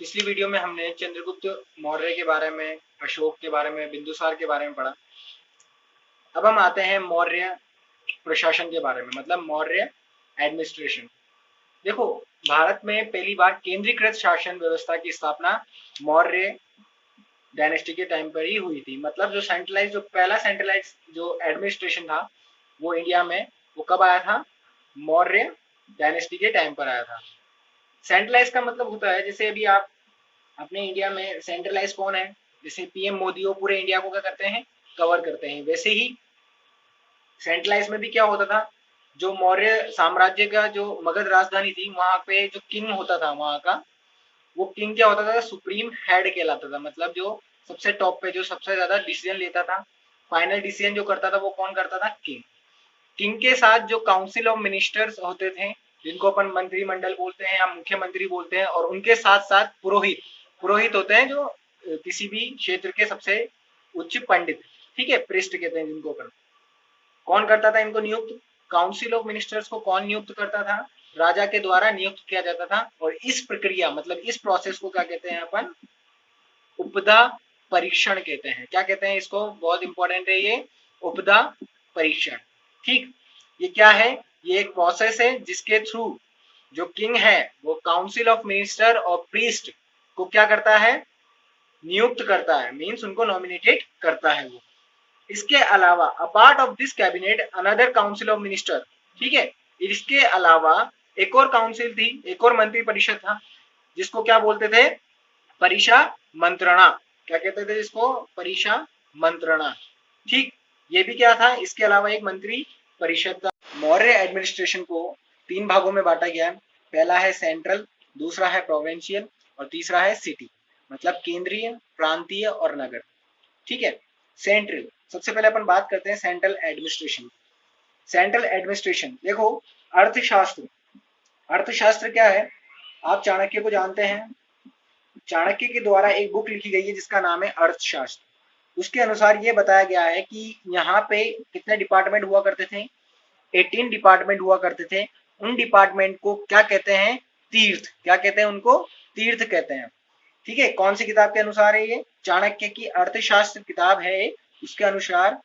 पिछली वीडियो में हमने चंद्रगुप्त मौर्य के बारे में, अशोक के बारे में, बिंदुसार के बारे में पढ़ा। अब हम आते हैं मौर्य प्रशासन के बारे में, मतलब मौर्य एडमिनिस्ट्रेशन। देखो, भारत में पहली बार केंद्रीकृत शासन व्यवस्था की स्थापना मौर्य डायनेस्टी के टाइम पर ही हुई थी। मतलब जो पहला सेंट्रलाइज जो एडमिनिस्ट्रेशन था वो इंडिया में, वो कब आया था? मौर्य डायनेस्टी के टाइम पर आया था। सेंट्रलाइज का मतलब होता है, जैसे अभी आप अपने इंडिया में सेंट्रलाइज कौन है? जैसे पीएम मोदी वो पूरे इंडिया को क्या करते हैं? कवर करते हैं। वैसे ही सेंट्रलाइज में भी क्या होता था, जो मौर्य साम्राज्य का जो मगध राजधानी थी, वहां पे जो किंग होता था वहां का, वो किंग क्या होता था? सुप्रीम हेड कहलाता था। मतलब जो सबसे टॉप पे, जो सबसे ज्यादा डिसीजन लेता था, फाइनल डिसीजन जो करता था, वो कौन करता था? किंग। किंग के साथ जो काउंसिल ऑफ मिनिस्टर्स होते थे, जिनको अपन मंत्रिमंडल बोलते हैं या मुख्यमंत्री बोलते हैं, और उनके साथ साथ पुरोहित। पुरोहित होते हैं जो किसी भी क्षेत्र के सबसे उच्च पंडित, ठीक है, प्रीस्ट कहते हैं जिनको अपन। कौन करता था इनको नियुक्त? काउंसिल ऑफ मिनिस्टर्स को कौन नियुक्त करता था? राजा के द्वारा नियुक्त किया जाता था। और इस प्रक्रिया, मतलब इस प्रोसेस को क्या कहते हैं अपन? उपदा परीक्षण कहते हैं। क्या कहते हैं इसको? बहुत इंपॉर्टेंट है ये, उपदा परीक्षण। ठीक, ये क्या है? ये एक प्रोसेस है जिसके थ्रू जो किंग है वो काउंसिल ऑफ मिनिस्टर और प्रीस्ट को क्या करता है? नियुक्त करता है, मीन्स उनको नॉमिनेटेड करता है वो। इसके अलावा apart of this cabinet another council of minister, ठीक है, इसके अलावा एक और काउंसिल थी, एक और मंत्री परिषद था, जिसको क्या बोलते थे? परिषा मंत्रणा। क्या कहते थे इसको? परिषा मंत्रणा। ठीक, ये भी क्या था? इसके अलावा एक मंत्री परिषद था। मौर्य एडमिनिस्ट्रेशन को तीन भागों में बांटा गया है। पहला है सेंट्रल, दूसरा है प्रोविंशियल, और तीसरा है सिटी, मतलब केंद्रीय, प्रांतीय और नगर। ठीक है। सेंट्रल, सबसे पहले अपन बात करते हैं सेंट्रल एडमिनिस्ट्रेशन। सेंट्रल एडमिनिस्ट्रेशन देखो, अर्थशास्त्र। अर्थशास्त्र क्या है? आप चाणक्य को जानते हैं। चाणक्य के द्वारा एक बुक लिखी गई है जिसका नाम है अर्थशास्त्र। उसके अनुसार ये बताया गया है कि यहाँ पे कितने डिपार्टमेंट हुआ करते थे? 18 डिपार्टमेंट हुआ करते थे। उन डिपार्टमेंट को क्या कहते हैं? तीर्थ। क्या कहते हैं उनको? तीर्थ कहते हैं। ठीक है। कौन सी किताब के अनुसार है ये? चाणक्य की अर्थशास्त्र किताब है। उसके अनुसार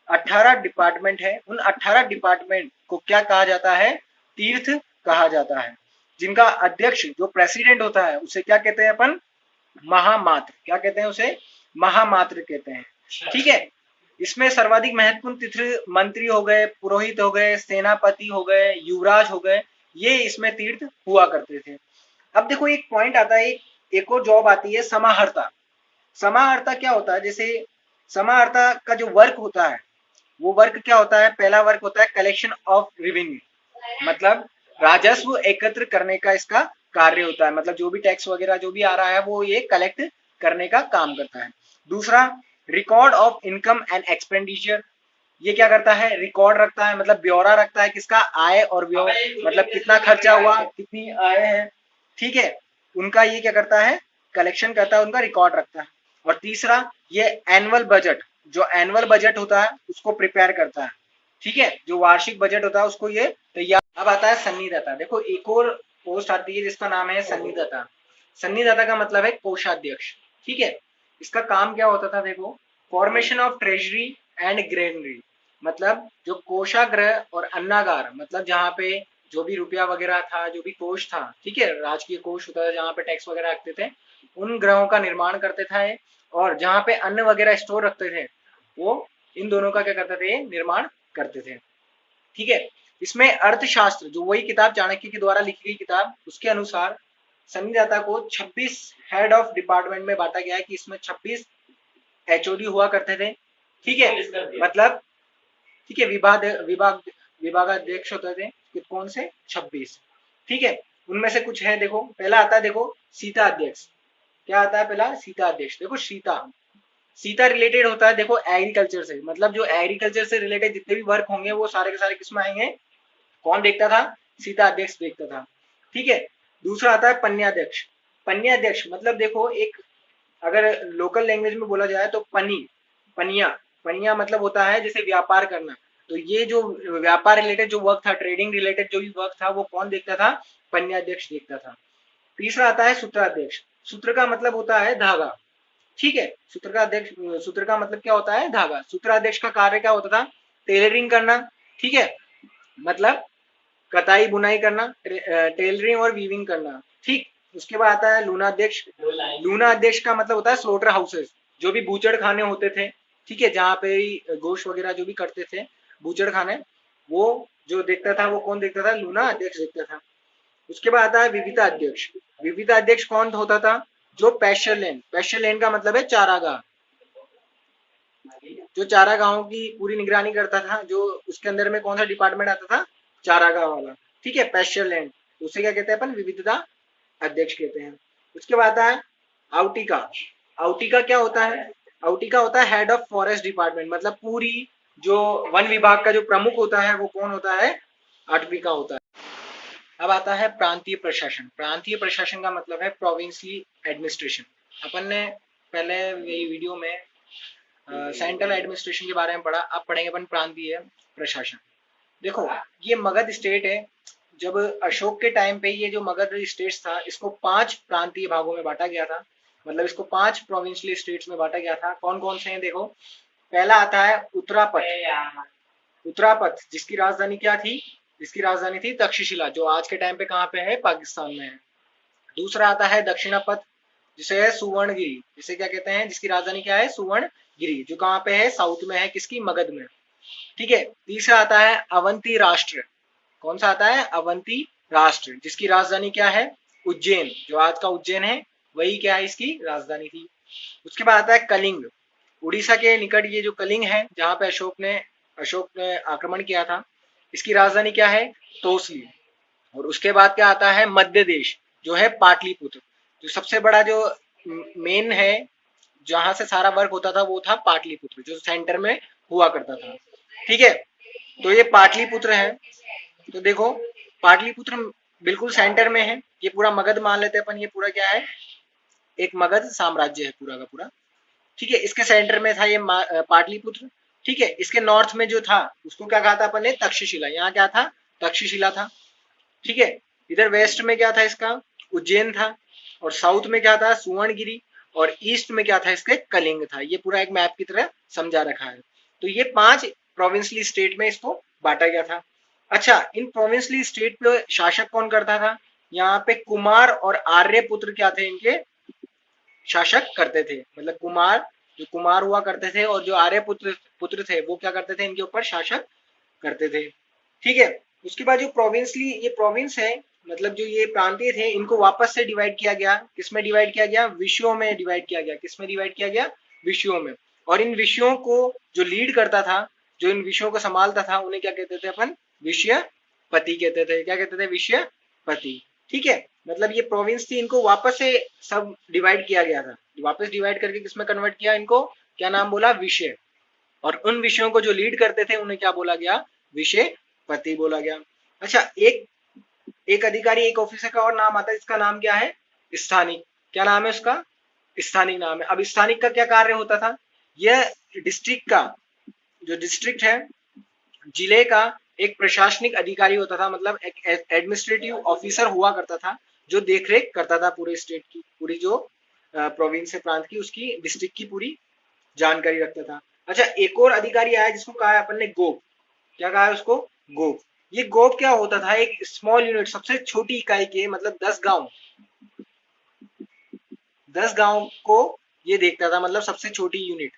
18 डिपार्टमेंट है। उन 18 डिपार्टमेंट को क्या कहा जाता है? तीर्थ कहा जाता है। जिनका अध्यक्ष, जो प्रेसिडेंट होता है, उसे क्या कहते हैं अपन? महामात्र। क्या कहते हैं उसे? महामात्र कहते हैं। ठीक है। इसमें सर्वाधिक महत्वपूर्ण तीर्थ मंत्री हो गए, पुरोहित हो गए, सेनापति हो गए, युवराज हो गए, ये इसमें तीर्थ हुआ करते थे। अब देखो, एक पॉइंट आता है, एक और जॉब आती है, समाहर्ता। समाहर्ता क्या होता है? जैसे समाहर्ता का जो वर्क होता है, वो वर्क क्या होता है? पहला वर्क होता है कलेक्शन ऑफ रेवेन्यू, मतलब राजस्व एकत्र करने का इसका कार्य होता है। मतलब जो भी टैक्स वगैरह जो भी आ रहा है वो ये कलेक्ट करने का काम करता है। दूसरा, record of income and expenditure. ये क्या करता है? रिकॉर्ड रखता है, मतलब ब्यौरा रखता है किसका? आय और व्यय, मतलब कितना खर्चा हुआ, कितनी आय है। ठीक है। उनका ये क्या करता है? कलेक्शन करता है, उनका रिकॉर्ड रखता है। और तीसरा, ये एनुअल बजट, जो एनुअल बजट होता है उसको प्रिपेयर करता है। ठीक है। जो वार्षिक बजट होता है उसको ये तैयार। अब आता है सन्निधाता। देखो, एक और पोस्ट आती है जिसका नाम है सन्निधाता। सन्निधाता का मतलब है कोषाध्यक्ष। ठीक है। इसका काम क्या होता था? देखो, formation of treasury and granary, मतलब जो कोषाग्रह और अन्नागार, मतलब जहाँ पे जो भी रुपया वगैरह था, जो भी कोष था, ठीक है, राजकीय कोष होता था जहाँ पे टैक्स वगैरह रखते थे, उन ग्रहों का निर्माण करते थे। और जहाँ पे अन्न वगैरह स्टोर रखते थे, वो इन दोनों का क्या करते थे? निर्माण करते थे। ठीक है। इसमें अर्थशास्त्र, जो वही किताब चाणक्य के द्वारा लिखी गई किताब, उसके अनुसार संविदाता को 26 हेड ऑफ डिपार्टमेंट में बांटा गया है कि इसमें 26 एचओडी हुआ करते थे। ठीक है। मतलब ठीक है, विभागाध्यक्ष होते थे कि कौन से? 26। ठीक है। उनमें से कुछ है, देखो, पहला आता है, देखो, सीता अध्यक्ष। क्या आता है पहला? सीता अध्यक्ष। देखो, सीता, सीता रिलेटेड होता है, देखो, एग्रीकल्चर से। मतलब जो एग्रीकल्चर से रिलेटेड जितने भी वर्क होंगे वो सारे के सारे किसमें आएंगे? कौन देखता था? सीता अध्यक्ष देखता था। ठीक है। दूसरा आता है पन्याध्यक्ष। पन्याध्यक्ष मतलब देखो, एक अगर लोकल लैंग्वेज में बोला जाए तो पनिया, पनिया मतलब होता है जैसे व्यापार करना। तो ये जो व्यापार रिलेटेड जो वर्क था, ट्रेडिंग रिलेटेड जो भी वर्क था, वो कौन देखता था? पन्याध्यक्ष देखता था। तीसरा आता है सूत्राध्यक्ष। सूत्र का मतलब होता है धागा, ठीक है। सूत्र का मतलब क्या होता है, धागा। सूत्राध्यक्ष का कार्य क्या होता था, टेलरिंग करना, ठीक है, मतलब कताई बुनाई करना, टेलरिंग और वीविंग करना, ठीक। उसके बाद आता है लूनाध्यक्ष। लूनाध्यक्ष का मतलब होता है स्लोटर हाउसेस, जो भी बूचड़ खाने होते थे, ठीक है, जहाँ पे गोश्त वगैरह जो भी करते थे बूचड़ खाने, वो जो देखता था वो कौन देखता था, लूना अध्यक्ष देखता था। उसके बाद आता है विविधा अध्यक्ष। विविधा अध्यक्ष कौन होता था, जो पैस्चर लैंड, पैस्चर लैंड का मतलब है चारागाह, जो चारागाहों की पूरी निगरानी करता था, जो उसके अंदर में कौन सा डिपार्टमेंट आता था, चारागाह वाला, ठीक है, पैस्चर लैंड। उसे क्या कहते हैं अपन, विविधता अध्यक्ष कहते हैं। उसके बाद आता है आउटिका। आउटिका क्या होता है, आउटिका होता है हेड ऑफ फॉरेस्ट डिपार्टमेंट, मतलब पूरी जो वन विभाग का जो प्रमुख होता है वो कौन होता है, आउटिका होता है। अब आता है प्रांतीय प्रशासन। प्रांतीय प्रशासन का मतलब है प्रोविंशियल एडमिनिस्ट्रेशन। अपन ने पहले यही वीडियो में सेंट्रल एडमिनिस्ट्रेशन के बारे में पढ़ा, अब पढ़ेंगे अपन प्रांतीय प्रशासन। देखो ये मगध स्टेट है, जब अशोक के टाइम पे ये जो मगध स्टेट्स था इसको 5 प्रांतीय भागों में बांटा गया था, मतलब इसको 5 प्रोविंशियल स्टेट्स में बांटा गया था। कौन कौन से हैं देखो, पहला आता है उत्तरापथ। उत्तरापथ जिसकी राजधानी क्या थी, जिसकी राजधानी थी तक्षशिला, जो आज के टाइम पे कहाँ पे है, पाकिस्तान में है। दूसरा आता है दक्षिणापथ, जिसे है सुवर्णगिरी, जिसे क्या कहते हैं, जिसकी राजधानी क्या है, सुवर्णगिरी, जो कहाँ पे है, साउथ में है, किसकी, मगध में, ठीक है। तीसरा आता है अवंती राष्ट्र। कौन सा आता है, अवंती राष्ट्र, जिसकी राजधानी क्या है, उज्जैन, जो आज का उज्जैन है वही क्या है, इसकी राजधानी थी। उसके बाद आता है कलिंग। उड़ीसा के निकट ये जो कलिंग है, जहां पे अशोक ने आक्रमण किया था, इसकी राजधानी क्या है, तोसली। और उसके बाद क्या आता है मध्य देश, जो है पाटलिपुत्र। जो सबसे बड़ा जो मेन है, जहां से सारा वर्क होता था वो था पाटलिपुत्र, जो सेंटर में हुआ करता था, ठीक है। तो ये पाटलिपुत्र है, तो देखो पाटलिपुत्र बिल्कुल सेंटर में है। ये पूरा मगध मान लेते हैं अपन, ये पूरा क्या है, एक मगध साम्राज्य है पूरा का पूरा, ठीक है। इसके सेंटर में था ये पाटलिपुत्र, ठीक है। इसके नॉर्थ में जो था उसको क्या कहा था अपन ने, तक्षशिला। यहाँ क्या था, तक्षशिला था, ठीक है। इधर वेस्ट में क्या था इसका, उज्जैन था। और साउथ में क्या था, सुवर्णगिरी। और ईस्ट में क्या था इसके, कलिंग था। ये पूरा एक मैप की तरह समझा रखा है। तो ये 5 प्रोविंशियल स्टेट में इसको बांटा गया था। अच्छा, इन प्रोविंशियल स्टेट पे शासक कौन करता था, यहाँ पे कुमार और आर्य पुत्र क्या थे, इनके शासक करते थे। मतलब जो कुमार हुआ करते थे और जो आर्य पुत्र थे वो क्या करते थे, इनके ऊपर शासक करते थे, ठीक है। उसके बाद जो प्रोविंसली ये प्रोविंस है, मतलब जो ये प्रांतीय थे, इनको वापस से डिवाइड किया गया। किसमें डिवाइड किया गया, विषयों में डिवाइड किया गया। किसमें डिवाइड किया गया, विषयों में। और इन विषयों को जो लीड करता था, जो इन विषयों को संभालता था, उन्हें क्या कहते थे अपन, विषय पति कहते थे। क्या कहते थे, विषय पति, ठीक है। मतलब ये प्रोविंस थी, इनको वापस से सब डिवाइड किया गया था। वापस डिवाइड करके किसमें कन्वर्ट किया, इनको क्या नाम बोला, विषय। और उन विषयों को जो लीड करते थे उन्हें क्या बोला गया, विषय पति बोला गया। अच्छा, एक एक अधिकारी, एक ऑफिसर का और नाम आता है, इसका नाम क्या है, स्थानिक। क्या नाम है उसका, स्थानिक नाम है। अब स्थानिक का क्या कार्य होता था, यह डिस्ट्रिक्ट का, जो डिस्ट्रिक्ट है, जिले का एक प्रशासनिक अधिकारी होता था, मतलब एक एडमिनिस्ट्रेटिव ऑफिसर हुआ करता था, जो देखरेख करता था पूरे स्टेट की, पूरी जो प्रोविंस है, प्रांत की, उसकी डिस्ट्रिक्ट की पूरी जानकारी रखता था। अच्छा, एक और अधिकारी आया जिसको कहा है अपन ने गोप। क्या कहा है उसको, गोप। ये गोप क्या होता था, एक स्मॉल यूनिट, सबसे छोटी इकाई के, मतलब 10 गांव को ये देखता था, मतलब सबसे छोटी यूनिट,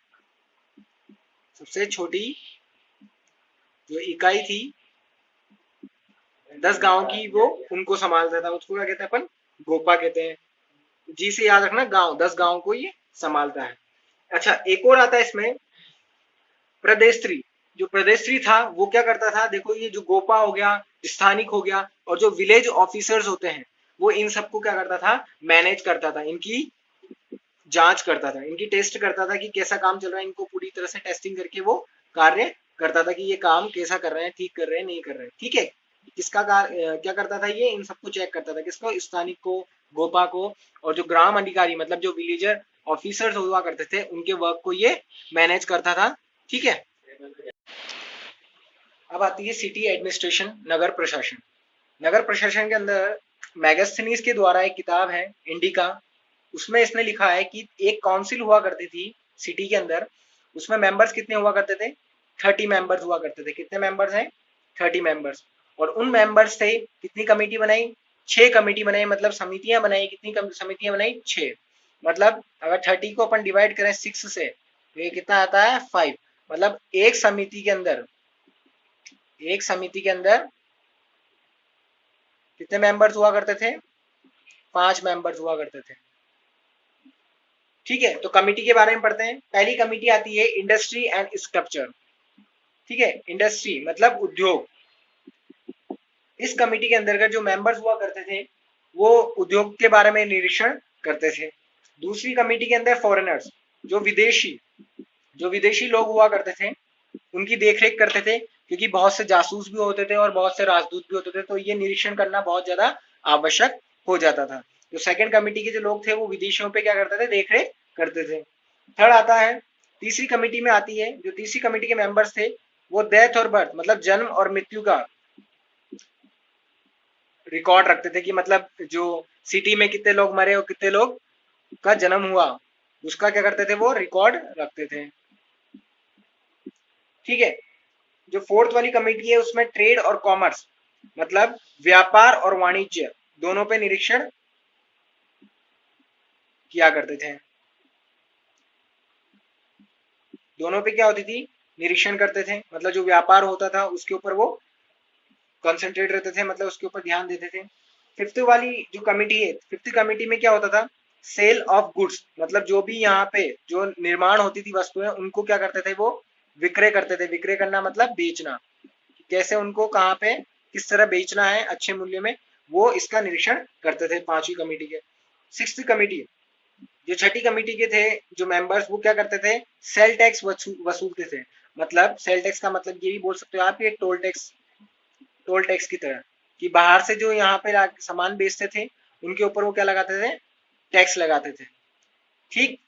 सबसे छोटी जो इकाई थी 10 गांव की, वो उनको संभालता था। उसको क्या कहते हैं अपन, गोपा कहते हैं। जी से याद रखना, गांव, 10 गांव को ये संभालता है। अच्छा, एक और आता है इसमें प्रदेशत्री। जो प्रदेशत्री था वो क्या करता था, देखो ये जो गोपा हो गया, स्थानिक हो गया, और जो विलेज ऑफिसर्स होते हैं, वो इन सबको क्या करता था, मैनेज करता था, इनकी जांच करता था, इनकी टेस्ट करता था कि कैसा काम चल रहा है। इनको पूरी तरह से टेस्टिंग करके वो कार्य करता था कि ये काम कैसा कर रहे हैं, ठीक कर रहे हैं, नहीं कर रहे हैं, ठीक है। किसका क्या करता था, ये इन सबको चेक करता था, किसको, स्थानिक को, गोपा को। और जो ग्राम अधिकारी, मतलब जो विलेजर ऑफिसर्स हुआ करते थे, उनके वर्क को ये मैनेज करता था, ठीक है। अब आती है सिटी एडमिनिस्ट्रेशन, नगर प्रशासन। नगर प्रशासन के अंदर मैगस्थनीज के द्वारा एक किताब है, इंडिका, उसमें इसने लिखा है कि एक काउंसिल हुआ करती थी सिटी के अंदर, उसमें मेंबर्स कितने हुआ करते थे, 30 मेंबर्स हुआ करते थे। कितने मेंबर्स हैं, 30 मेंबर्स। और उन मेंबर्स से कितनी कमेटी बनाई, 6 कमेटी बनाई, मतलब समितियां बनाई। कितनी समितियां बनाई, 6। मतलब अगर 30 को अपन डिवाइड करें 6 से तो ये कितना आता है, 5। मतलब एक समिति के अंदर कितने मेंबर्स हुआ करते थे, 5 मेंबर्स हुआ करते थे। ठीक है, तो कमिटी के बारे में पढ़ते हैं। पहली कमिटी आती है इंडस्ट्री एंड स्ट्रक्चर। ठीक है, इंडस्ट्री मतलब उद्योग। इस कमिटी के अंतर्गत जो मेंबर्स हुआ करते थे वो उद्योग के बारे में निरीक्षण करते थे। दूसरी कमिटी के अंदर फॉरेनर्स, जो विदेशी लोग हुआ करते थे, उनकी देखरेख करते थे, क्योंकि बहुत से जासूस भी होते थे और बहुत से राजदूत भी होते थे, तो ये निरीक्षण करना बहुत ज्यादा आवश्यक हो जाता था। जो सेकंड कमेटी के जो लोग थे वो विदेशियों पे क्या करते थे, देखरेख करते थे। थर्ड आता है, तीसरी कमेटी में आती है, जो तीसरी कमेटी के मेंबर्स थे वो डेथ और बर्थ मतलब जन्म और मृत्यु का रिकॉर्ड रखते थे, कि मतलब जो सिटी में कितने लोग मरे और कितने लोग का जन्म हुआ, उसका क्या करते थे, वो रिकॉर्ड रखते थे। ठीक है, जो फोर्थ वाली कमेटी है उसमें ट्रेड और कॉमर्स मतलब व्यापार और वाणिज्य दोनों पे निरीक्षण किया करते थे। दोनों पे क्या होती थी, निरीक्षण करते थे, मतलब जो व्यापार होता था उसके ऊपर वो कंसंट्रेट रहते थे, मतलब उसके ऊपर ध्यान देते थे। फिफ्थ वाली जो कमेटी है, फिफ्थ कमेटी में क्या होता था, सेल ऑफ गुड्स मतलब जो भी यहाँ पे जो निर्माण होती थी वस्तुएं, उनको क्या करते थे, वो विक्रय करते थे। विक्रय करना मतलब बेचना, कैसे उनको कहाँ पे किस तरह बेचना है अच्छे मूल्य में, वो इसका निरीक्षण करते थे पांचवी कमेटी के। सिक्स्थ कमेटी, जो छठी कमेटी के थे जो मेंबर्स, वो क्या करते थे, सेल टैक्स वसूलते थे। मतलब सेल टैक्स का मतलब ये भी बोल सकते हो आप, ये टोल टैक्स की तरह, कि बाहर से जो यहाँ पे सामान बेचते थे उनके ऊपर वो क्या लगाते थे, टैक्स लगाते थे। ठीक,